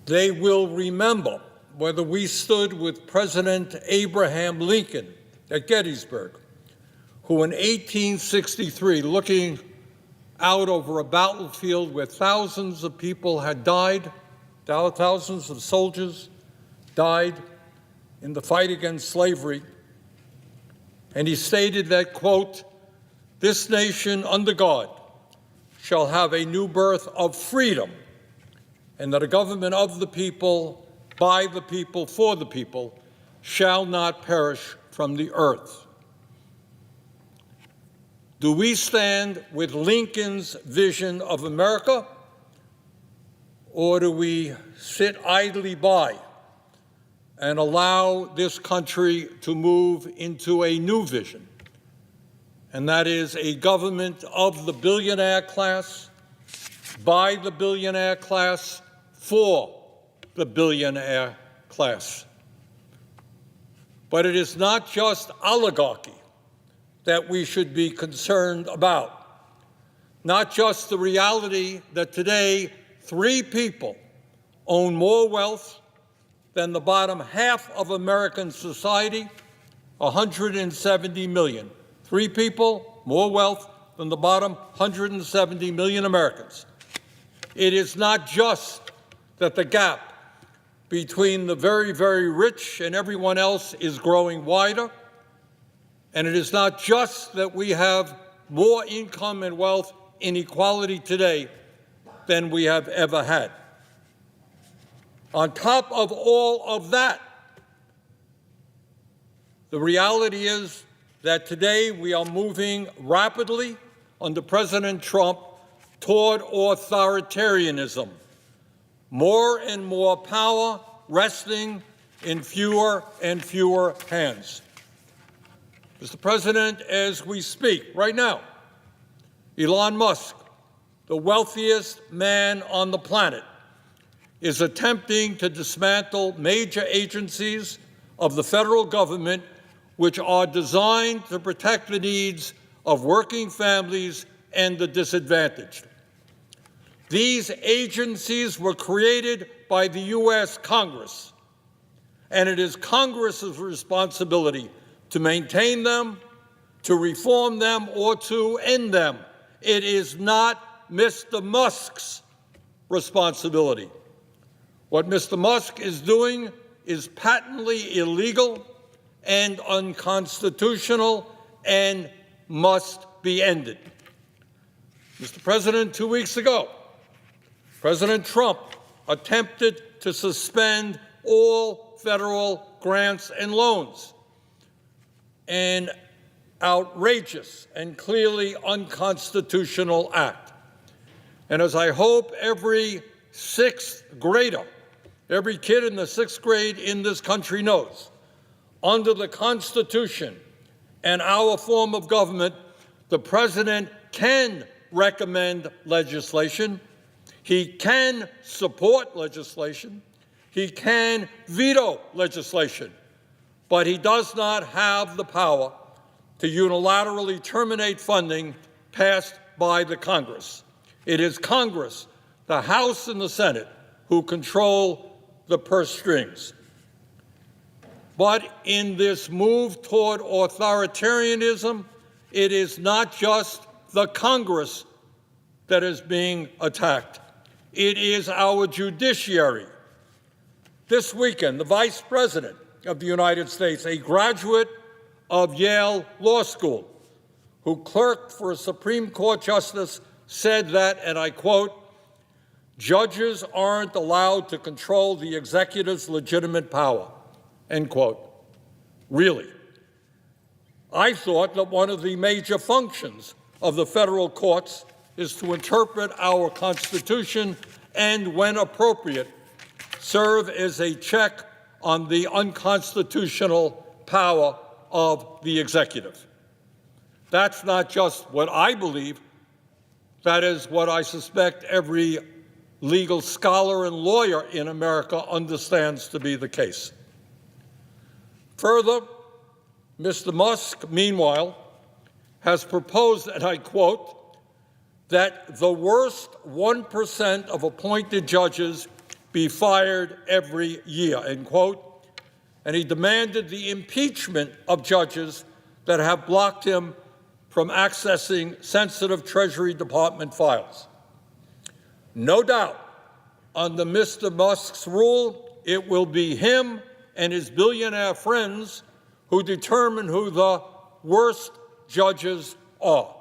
They will remember whether we stood with President Abraham Lincoln at Gettysburg, who in 1863, looking out over a battlefield where thousands of people had died, thousands of soldiers died in the fight against slavery, and he stated that, quote, "This nation under God shall have a new birth of freedom, and that a government of the people, by the people, for the people, shall not perish from the earth." Do we stand with Lincoln's vision of America, or do we sit idly by and allow this country to move into a new vision? And that is a government of the billionaire class, by the billionaire class, for the billionaire class. But it is not just oligarchy that we should be concerned about. Not just the reality that today 3 people own more wealth than the bottom half of American society, 170 million. 3 people, more wealth than the bottom 170 million Americans. It is not just that the gap between the very, very rich and everyone else is growing wider, and it is not just that we have more income and wealth inequality today than we have ever had. On top of all of that, the reality is that today we are moving rapidly under President Trump toward authoritarianism. More and more power resting in fewer and fewer hands. Mr. President, as we speak right now, Elon Musk, the wealthiest man on the planet, is attempting to dismantle major agencies of the federal government which are designed to protect the needs of working families and the disadvantaged. These agencies were created by the U.S. Congress, and it is Congress's responsibility to maintain them, to reform them, or to end them. It is not Mr. Musk's responsibility. What Mr. Musk is doing is patently illegal and unconstitutional and must be ended. Mr. President, 2 weeks ago, President Trump attempted to suspend all federal grants and loans, an outrageous and clearly unconstitutional act. And as I hope every 6th grader, every kid in the 6th grade in this country knows, under the Constitution and our form of government, the President can recommend legislation, he can support legislation, he can veto legislation, but he does not have the power to unilaterally terminate funding passed by the Congress. It is Congress, the House and the Senate, who control the purse strings. But in this move toward authoritarianism, it is not just the Congress that is being attacked. It is our judiciary. This weekend, the Vice President of the United States, a graduate of Yale Law School, who clerked for a Supreme Court justice, said that, and I quote, "Judges aren't allowed to control the executive's legitimate power," end quote. Really? I thought that one of the major functions of the federal courts is to interpret our Constitution and, when appropriate, serve as a check on the unconstitutional power of the executive. That's not just what I believe. That is what I suspect every legal scholar and lawyer in America understands to be the case. Further, Mr. Musk, meanwhile, has proposed, and I quote, that the worst 1% of appointed judges be fired every year, end quote. And he demanded the impeachment of judges that have blocked him from accessing sensitive Treasury Department files. No doubt, under Mr. Musk's rule, it will be him and his billionaire friends who determine who the worst judges are.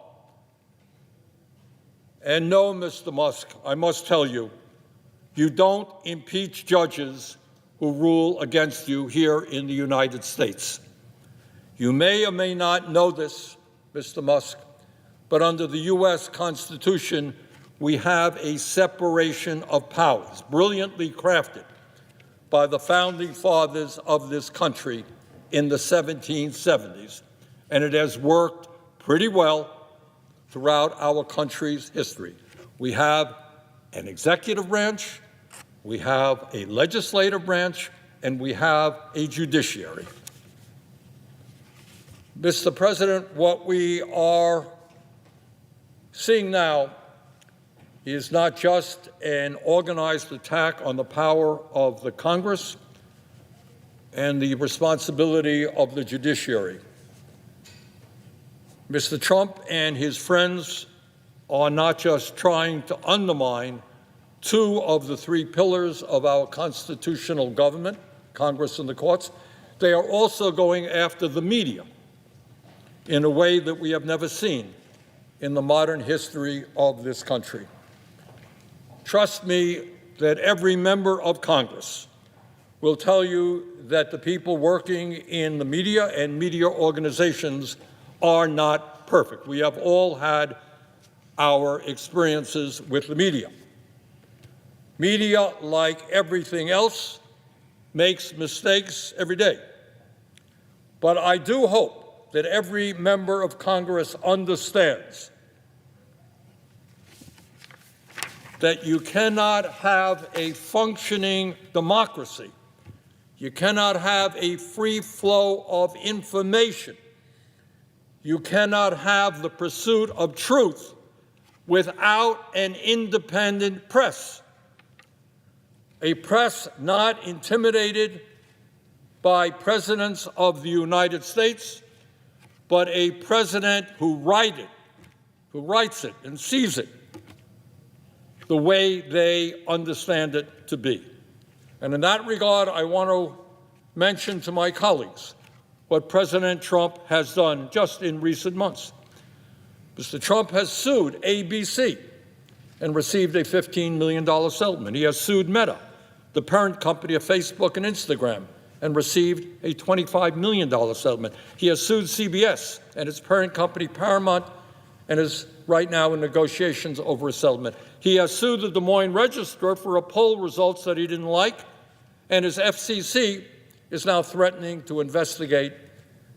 And no, Mr. Musk, I must tell you, you don't impeach judges who rule against you here in the United States. You may or may not know this, Mr. Musk, but under the U.S. Constitution, we have a separation of powers, brilliantly crafted by the founding fathers of this country in the 1770s, and it has worked pretty well throughout our country's history. We have an executive branch, we have a legislative branch, and we have a judiciary. Mr. President, what we are seeing now is not just an organized attack on the power of the Congress and the responsibility of the judiciary. Mr. Trump and his friends are not just trying to undermine two of the three pillars of our constitutional government, Congress and the courts. They are also going after the media in a way that we have never seen in the modern history of this country. Trust me that every member of Congress will tell you that the people working in the media and media organizations are not perfect. We have all had our experiences with the media. Media, like everything else, makes mistakes every day. But I do hope that every member of Congress understands that you cannot have a functioning democracy. You cannot have a free flow of information. You cannot have the pursuit of truth without an independent press. A press not intimidated by presidents of the United States, but a president who writes it and sees it the way they understand it to be. And in that regard, I want to mention to my colleagues what President Trump has done just in recent months. Mr. Trump has sued ABC and received a $15 million settlement. He has sued Meta, the parent company of Facebook and Instagram, and received a $25 million settlement. He has sued CBS and its parent company Paramount and is right now in negotiations over a settlement. He has sued the Des Moines Register for a poll results that he didn't like, and his FCC is now threatening to investigate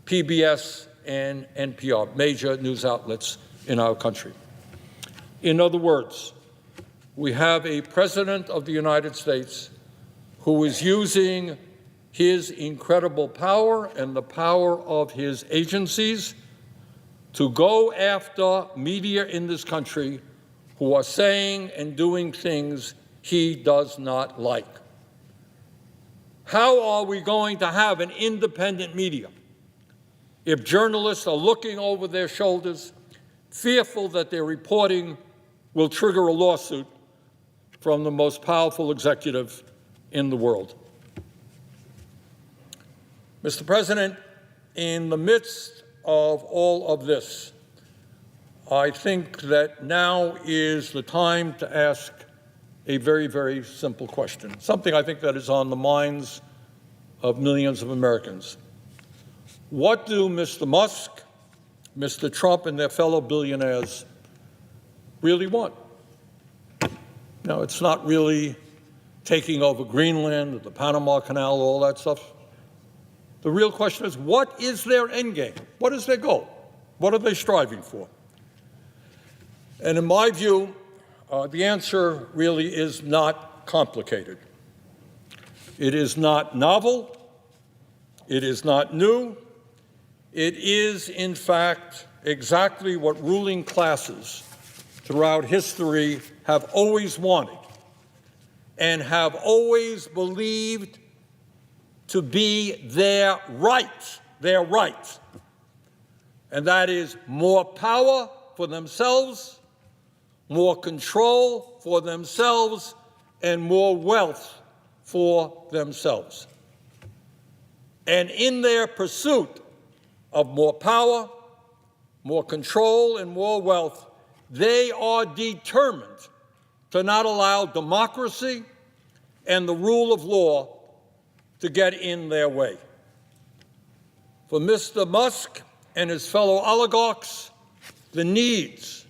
PBS and NPR, major news outlets in our country. In other words, we have a president of the United States who is using his incredible power and the power of his agencies to go after media in this country who are saying and doing things he does not like. How are we going to have an independent media if journalists are looking over their shoulders, fearful that their reporting will trigger a lawsuit from the most powerful executive in the world? Mr. President, in the midst of all of this, I think that now is the time to ask a very, very simple question, something I think that is on the minds of millions of Americans. What do Mr. Musk, Mr. Trump, and their fellow billionaires really want? Now, it's not really taking over Greenland, the Panama Canal, all that stuff. The real question is, what is their end game? What is their goal? What are they striving for? And in my view, the answer really is not complicated. It is not novel. It is not new. It is, in fact, exactly what ruling classes throughout history have always wanted and have always believed to be their right, and that is more power for themselves, more control for themselves, and more wealth for themselves. And in their pursuit of more power, more control, and more wealth, they are determined to not allow democracy and the rule of law to get in their way. For Mr. Musk and his fellow oligarchs, the needs,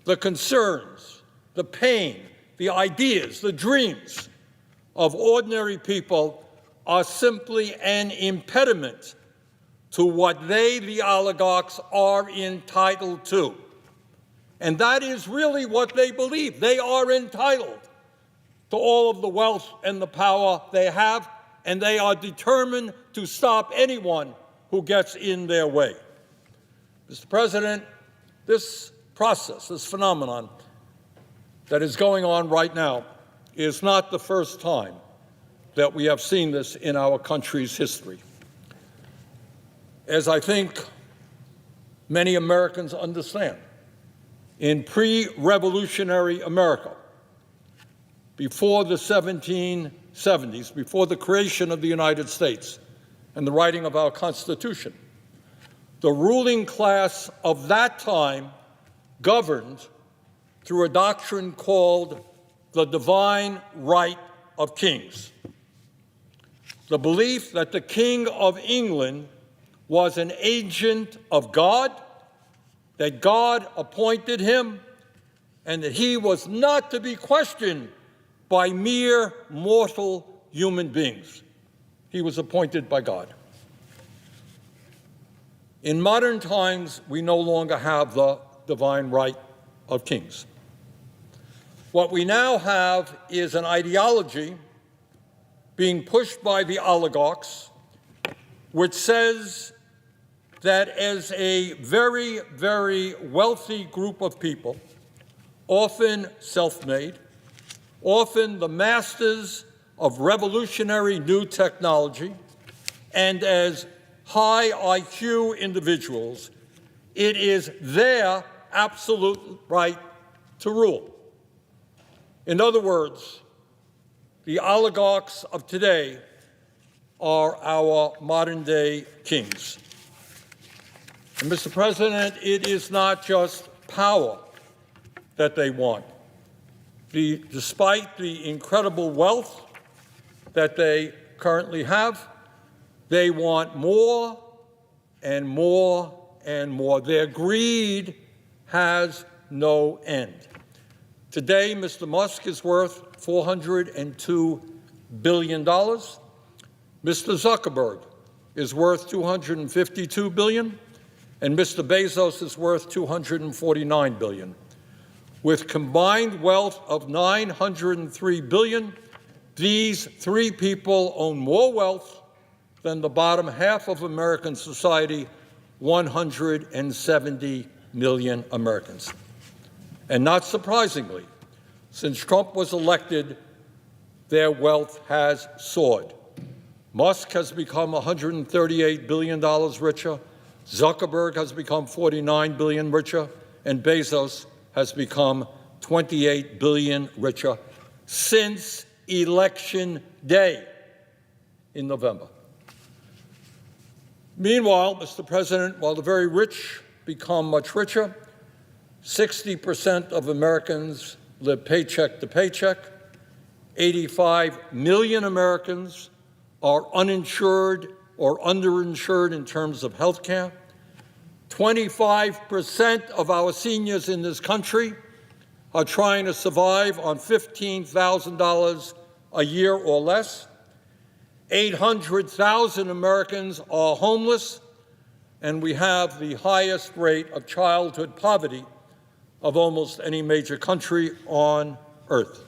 the concerns, the pain, the ideas, the dreams of ordinary people are simply an impediment to what they, the oligarchs, are entitled to. And that is really what they believe. They are entitled to all of the wealth and the power they have, and they are determined to stop anyone who gets in their way. Mr. President, this process, this phenomenon that is going on right now is not the first time that we have seen this in our country's history. As I think many Americans understand, in pre-revolutionary America, before the 1770s, before the creation of the United States and the writing of our Constitution, the ruling class of that time governed through a doctrine called the divine right of kings. The belief that the King of England was an agent of God, that God appointed him, and that he was not to be questioned by mere mortal human beings. He was appointed by God. In modern times, we no longer have the divine right of kings. What we now have is an ideology being pushed by the oligarchs, which says that as a very, very wealthy group of people, often self-made, often the masters of revolutionary new technology, and as high IQ individuals, it is their absolute right to rule. In other words, the oligarchs of today are our modern-day kings. And Mr. President, it is not just power that they want. Despite the incredible wealth that they currently have, they want more and more and more. Their greed has no end. Today, Mr. Musk is worth $402 billion. Mr. Zuckerberg is worth $252 billion, and Mr. Bezos is worth $249 billion. With combined wealth of $903 billion, these three people own more wealth than the bottom half of American society, 170 million Americans. And not surprisingly, since Trump was elected, their wealth has soared. Musk has become $138 billion richer, Zuckerberg has become $49 billion richer, and Bezos has become $28 billion richer since Election Day in November. Meanwhile, Mr. President, while the very rich become much richer, 60% of Americans live paycheck to paycheck. 85 million Americans are uninsured or underinsured in terms of health care. 25% of our seniors in this country are trying to survive on $15,000 a year or less. 800,000 Americans are homeless, and we have the highest rate of childhood poverty of almost any major country on earth.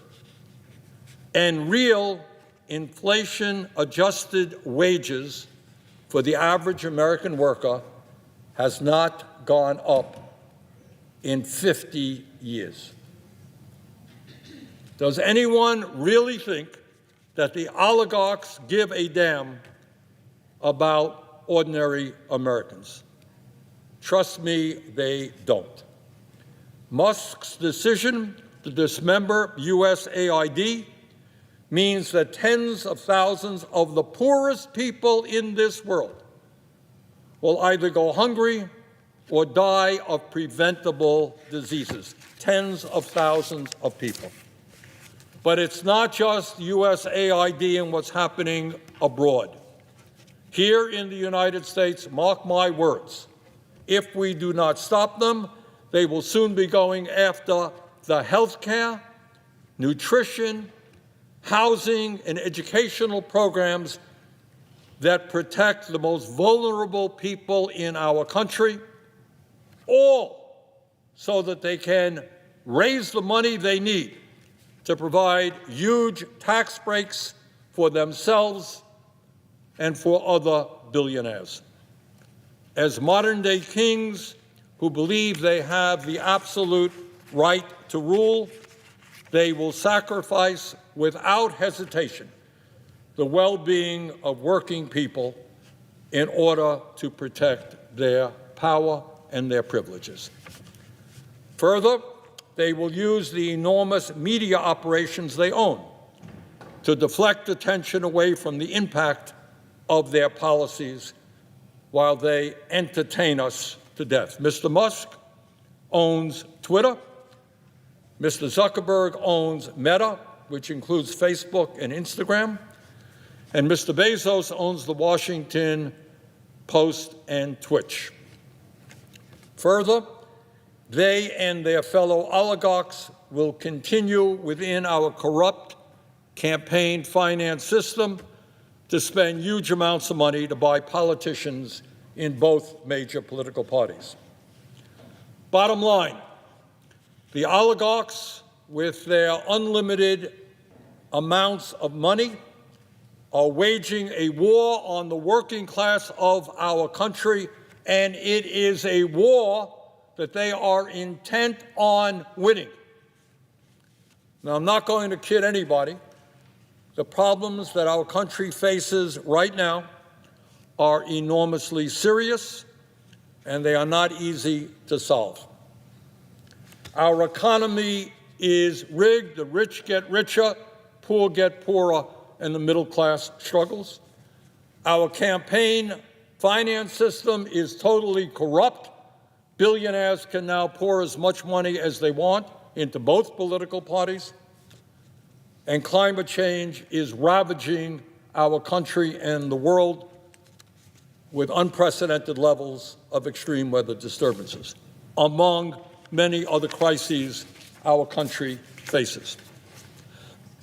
And real inflation-adjusted wages for the average American worker has not gone up in 50 years. Does anyone really think that the oligarchs give a damn about ordinary Americans? Trust me, they don't. Musk's decision to dismember USAID means that tens of thousands of the poorest people in this world will either go hungry or die of preventable diseases. Tens of thousands of people. But it's not just USAID and what's happening abroad. Here in the United States, mark my words, if we do not stop them, they will soon be going after the health care, nutrition, housing, and educational programs that protect the most vulnerable people in our country, all so that they can raise the money they need to provide huge tax breaks for themselves and for other billionaires. As modern-day kings who believe they have the absolute right to rule, they will sacrifice without hesitation the well-being of working people in order to protect their power and their privileges. Further, they will use the enormous media operations they own to deflect attention away from the impact of their policies while they entertain us to death. Mr. Musk owns Twitter. Mr. Zuckerberg owns Meta, which includes Facebook and Instagram. And Mr. Bezos owns the Washington Post and Twitch. Further, they and their fellow oligarchs will continue within our corrupt campaign finance system to spend huge amounts of money to buy politicians in both major political parties. Bottom line, the oligarchs, with their unlimited amounts of money, are waging a war on the working class of our country, and it is a war that they are intent on winning. Now, I'm not going to kid anybody. The problems that our country faces right now are enormously serious, and they are not easy to solve. Our economy is rigged. The rich get richer, poor get poorer, and the middle class struggles. Our campaign finance system is totally corrupt. Billionaires can now pour as much money as they want into both political parties. And climate change is ravaging our country and the world with unprecedented levels of extreme weather disturbances, among many other crises our country faces.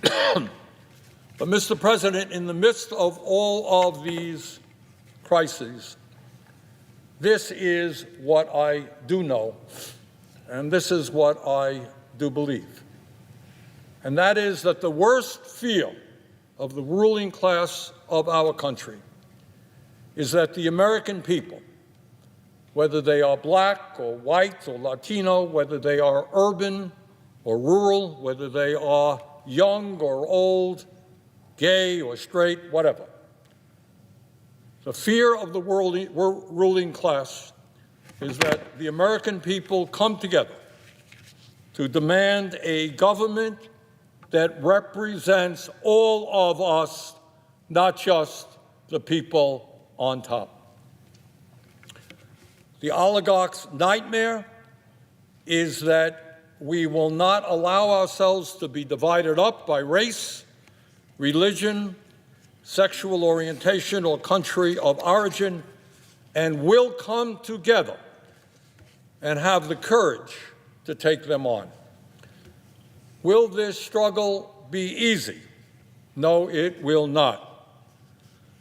But, Mr. President, in the midst of all of these crises, this is what I do know, and this is what I do believe. And that is that the worst fear of the ruling class of our country is that the American people, whether they are black or white or Latino, whether they are urban or rural, whether they are young or old, gay or straight, whatever. The fear of the ruling class is that the American people come together to demand a government that represents all of us, not just the people on top. The oligarchs' nightmare is that we will not allow ourselves to be divided up by race, religion, sexual orientation, or country of origin, and will come together and have the courage to take them on. Will this struggle be easy? No, it will not.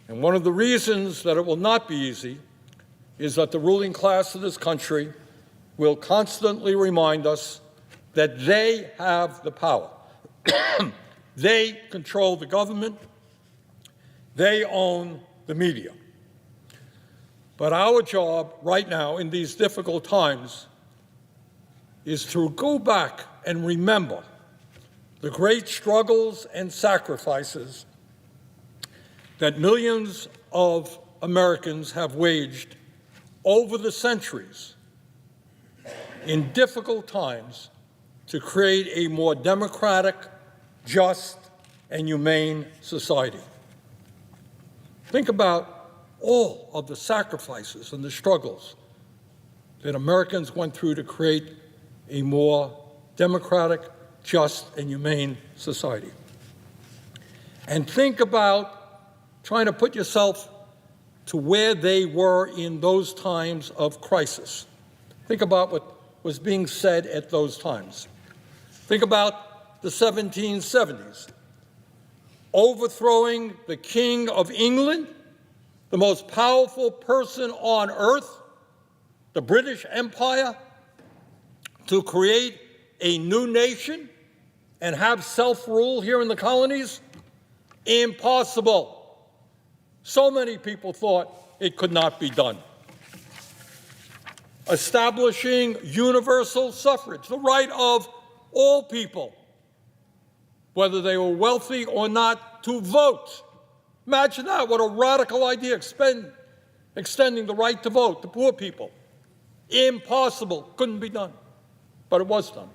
And one of the reasons that it will not be easy is that the ruling class of this country will constantly remind us that they have the power. They control the government. They own the media. But our job right now in these difficult times is to go back and remember the great struggles and sacrifices that millions of Americans have waged over the centuries in difficult times to create a more democratic, just, and humane society. Think about all of the sacrifices and the struggles that Americans went through to create a more democratic, just, and humane society. And think about trying to put yourself to where they were in those times of crisis. Think about what was being said at those times. Think about the 1770s, overthrowing the King of England, the most powerful person on earth, the British Empire, to create a new nation and have self-rule here in the colonies? Impossible. So many people thought it could not be done. Establishing universal suffrage, the right of all people, whether they were wealthy or not, to vote. Imagine that, what a radical idea, extending the right to vote to poor people. Impossible, couldn't be done, but it was done.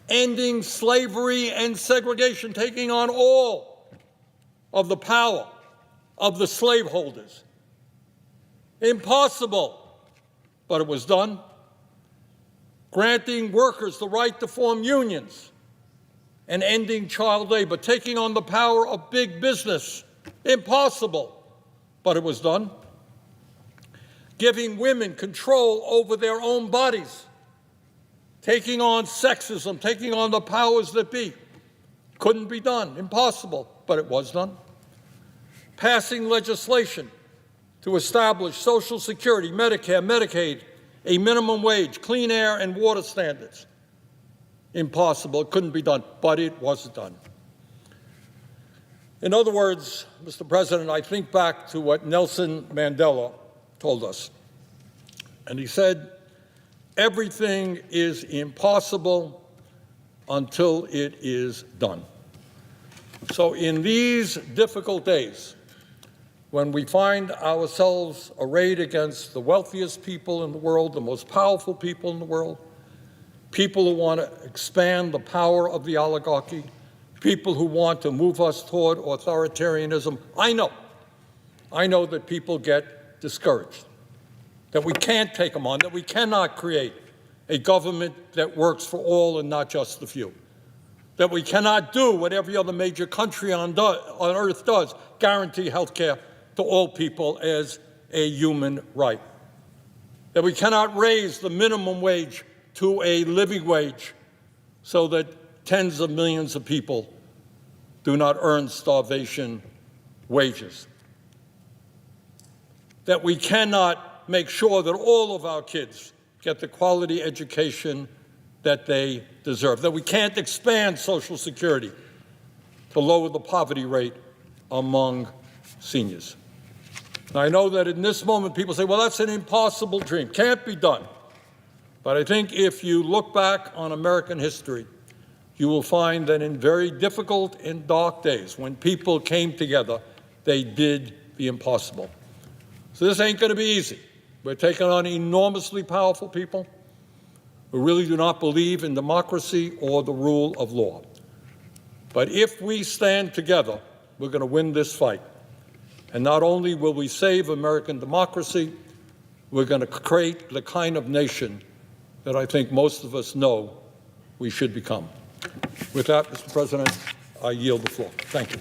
Ending slavery and segregation, taking on all of the power of the slaveholders. Impossible, but it was done. Granting workers the right to form unions and ending child labor, taking on the power of big business. Impossible, but it was done. Giving women control over their own bodies, taking on sexism, taking on the powers that be. Couldn't be done, impossible, but it was done. Passing legislation to establish Social Security, Medicare, Medicaid, a minimum wage, clean air and water standards. Impossible, it couldn't be done, but it was done. In other words, Mr. President, I think back to what Nelson Mandela told us. And he said, everything is impossible until it is done. So in these difficult days, when we find ourselves arrayed against the wealthiest people in the world, the most powerful people in the world, people who want to expand the power of the oligarchy, people who want to move us toward authoritarianism, I know that people get discouraged, that we can't take them on, that we cannot create a government that works for all and not just the few, that we cannot do what every other major country on earth does, guarantee health care to all people as a human right, that we cannot raise the minimum wage to a living wage so that tens of millions of people do not earn starvation wages, that we cannot make sure that all of our kids get the quality education that they deserve, that we can't expand Social Security to lower the poverty rate among seniors. Now, I know that in this moment people say, well, that's an impossible dream, can't be done. But I think if you look back on American history, you will find that in very difficult and dark days, when people came together, they did the impossible. So this ain't going to be easy. We're taking on enormously powerful people who really do not believe in democracy or the rule of law. But if we stand together, we're going to win this fight. And not only will we save American democracy, we're going to create the kind of nation that I think most of us know we should become. With that, Mr. President, I yield the floor. Thank you.